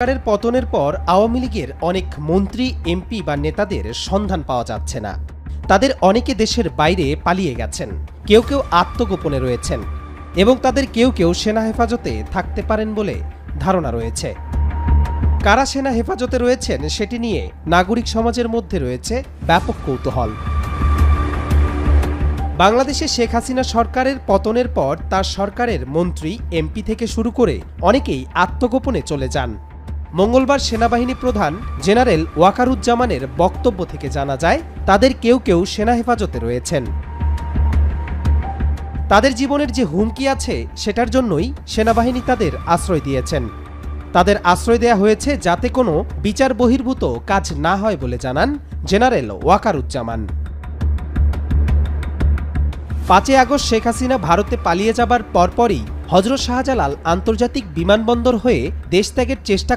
সরকারের পতনের পর আওয়ামী লীগের অনেক মন্ত্রী এমপি বা নেতাদের সন্ধান পাওয়া যাচ্ছে না। তাদের অনেকে দেশের বাইরে পালিয়ে গেছেন, কেউ কেউ আত্মগোপনে রয়েছেন এবং তাদের কেউ কেউ সেনা হেফাজতে থাকতে পারেন বলে ধারণা রয়েছে। কারা সেনা হেফাজতে রয়েছেন সেটি নিয়ে নাগরিক সমাজের মধ্যে রয়েছে ব্যাপক কৌতূহল। বাংলাদেশে শেখ হাসিনা সরকারের পতনের পর তার সরকারের মন্ত্রী এমপি থেকে শুরু করে অনেকেই আত্মগোপনে চলে যান। মঙ্গলবার সেনাবাহিনী প্রধান জেনারেল ওয়াকারুজ্জামানের বক্তব্য থেকে জানা যায় তাদের কেউ কেউ সেনা হেফাজতে রয়েছেন। তাদের জীবনের যে হুমকি আছে সেটার জন্যই সেনাবাহিনী তাদের আশ্রয় দিয়েছেন। তাদের আশ্রয় দেয়া হয়েছে যাতে কোনো বিচার বহির্ভূত কাজ না হয় বলে জানান জেনারেল ওয়াকারুজ্জামান। 5 আগস্ট শেখ হাসিনা ভারতে পালিয়ে যাবার পরপরই হযরত শাহজালাল আন্তর্জাতিক বিমানবন্দর হয়ে দেশ ত্যাগের চেষ্টা